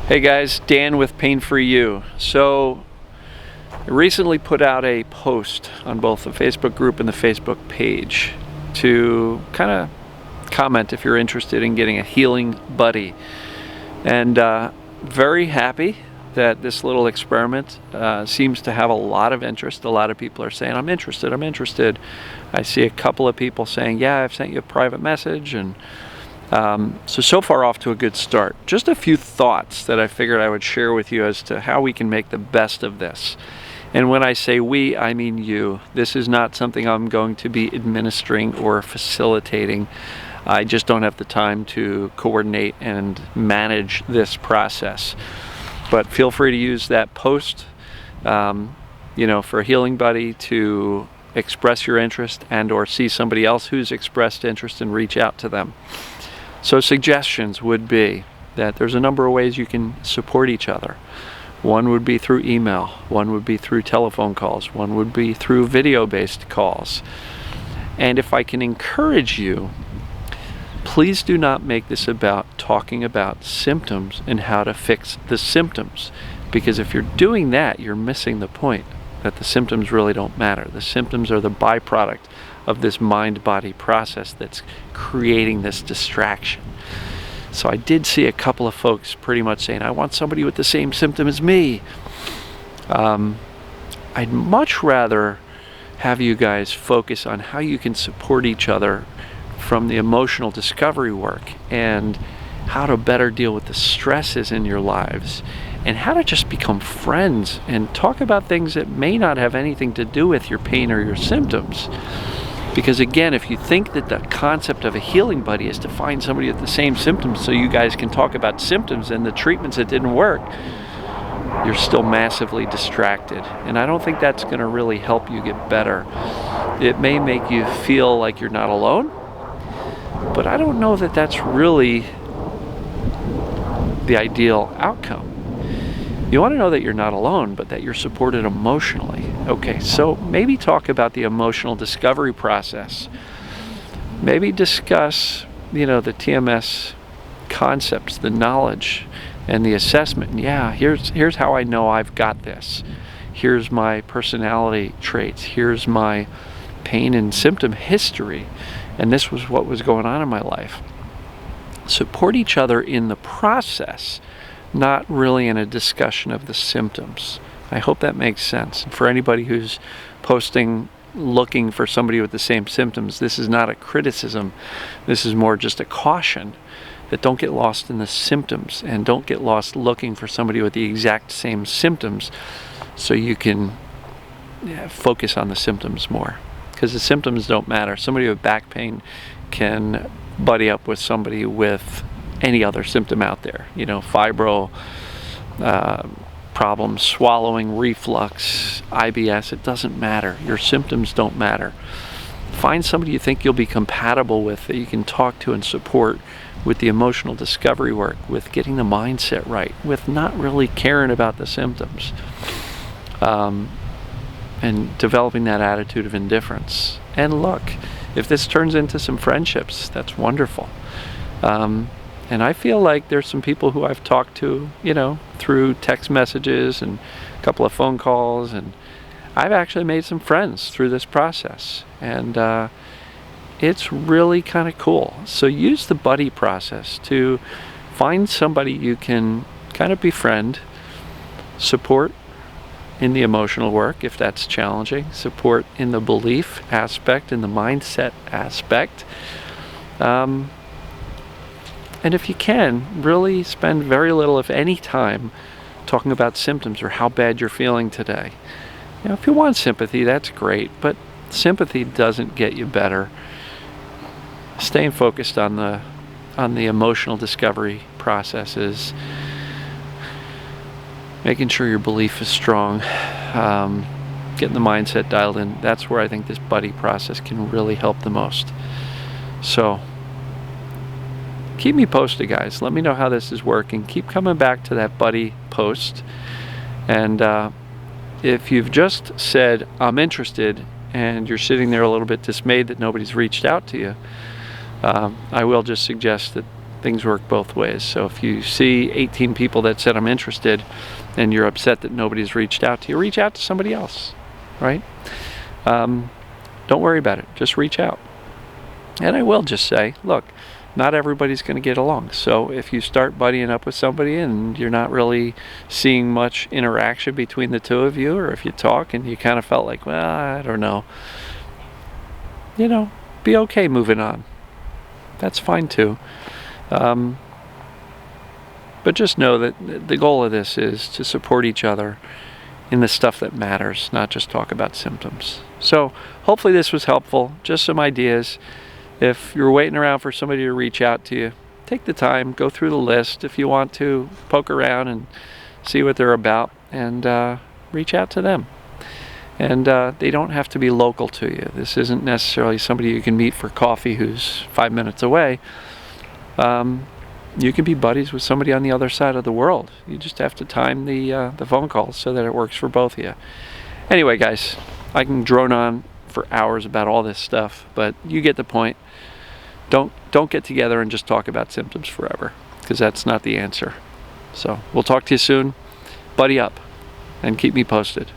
Hey guys, Dan with Pain Free You. So I recently put out a post on both the Facebook group and the Facebook page to kind of comment if you're interested in getting a healing buddy. And very happy that this little experiment seems to have a lot of interest. A lot of people are saying, I'm interested. I see a couple of people saying, yeah, I've sent you a private message. And so far off to a good start. Just a few thoughts that I figured I would share with you as to how we can make the best of this. And when I say we, I mean you. This is not something I'm going to be administering or facilitating. I just don't have the time to coordinate and manage this process. But feel free to use that post, for a healing buddy to express your interest and or see somebody else who's expressed interest and reach out to them. So suggestions would be that there's a number of ways you can support each other. One would be through email, one would be through telephone calls, one would be through video-based calls. And if I can encourage you, please do not make this about talking about symptoms and how to fix the symptoms. Because if you're doing that, you're missing the point that the symptoms really don't matter. The symptoms are the byproduct of this mind-body process that's creating this distraction. So I did see a couple of folks pretty much saying, I want somebody with the same symptom as me. I'd much rather have you guys focus on how you can support each other from the emotional discovery work and how to better deal with the stresses in your lives and how to just become friends and talk about things that may not have anything to do with your pain or your symptoms. Because again, if you think that the concept of a healing buddy is to find somebody with the same symptoms so you guys can talk about symptoms and the treatments that didn't work, you're still massively distracted. And I don't think that's going to really help you get better. It may make you feel like you're not alone, but I don't know that that's really the ideal outcome. You want to know that you're not alone, but that you're supported emotionally. Okay, so maybe talk about the emotional discovery process. Maybe discuss, the TMS concepts, the knowledge, and the assessment. Yeah, here's how I know I've got this. Here's my personality traits. Here's my pain and symptom history. And this was what was going on in my life. Support each other in the process, not really in a discussion of the symptoms. I hope that makes sense. And for anybody who's posting looking for somebody with the same symptoms, this is not a criticism. This is more just a caution that don't get lost in the symptoms and don't get lost looking for somebody with the exact same symptoms so you can focus on the symptoms more. Because the symptoms don't matter. Somebody with back pain can buddy up with somebody with any other symptom out there, fibro problems, swallowing, reflux, IBS, it doesn't matter. Your symptoms don't matter. Find somebody you think you'll be compatible with, that you can talk to and support with the emotional discovery work, with getting the mindset right, with not really caring about the symptoms, and developing that attitude of indifference. And look, if this turns into some friendships, that's wonderful. And I feel like there's some people who I've talked to, through text messages and a couple of phone calls, and I've actually made some friends through this process. And it's really kind of cool. So use the buddy process to find somebody you can kind of befriend, support in the emotional work if that's challenging, support in the belief aspect, in the mindset aspect. And if you can, really spend very little, if any, time talking about symptoms or how bad you're feeling today. If you want sympathy, that's great, but sympathy doesn't get you better. Staying focused on the emotional discovery processes, making sure your belief is strong, getting the mindset dialed in, that's where I think this buddy process can really help the most. So keep me posted, guys. Let me know how this is working. Keep coming back to that buddy post. And if you've just said, I'm interested, and you're sitting there a little bit dismayed that nobody's reached out to you, I will just suggest that things work both ways. So if you see 18 people that said I'm interested and you're upset that nobody's reached out to you, reach out to somebody else, right? Don't worry about it, just reach out. And I will just say, look, not everybody's going to get along. So if you start buddying up with somebody and you're not really seeing much interaction between the two of you, or if you talk and you kind of felt like, well, I don't know, be okay moving on. That's fine too. But just know that the goal of this is to support each other in the stuff that matters, not just talk about symptoms. So hopefully this was helpful, just some ideas. If you're waiting around for somebody to reach out to you, take the time, go through the list. If you want to, poke around and see what they're about, and reach out to them. And they don't have to be local to you. This isn't necessarily somebody you can meet for coffee who's 5 minutes away. You can be buddies with somebody on the other side of the world. You just have to time the phone calls so that it works for both of you. Anyway, guys, I can drone on for hours about all this stuff, but you get the point. Don't get together and just talk about symptoms forever, because that's not the answer. So we'll talk to you soon. Buddy up and keep me posted.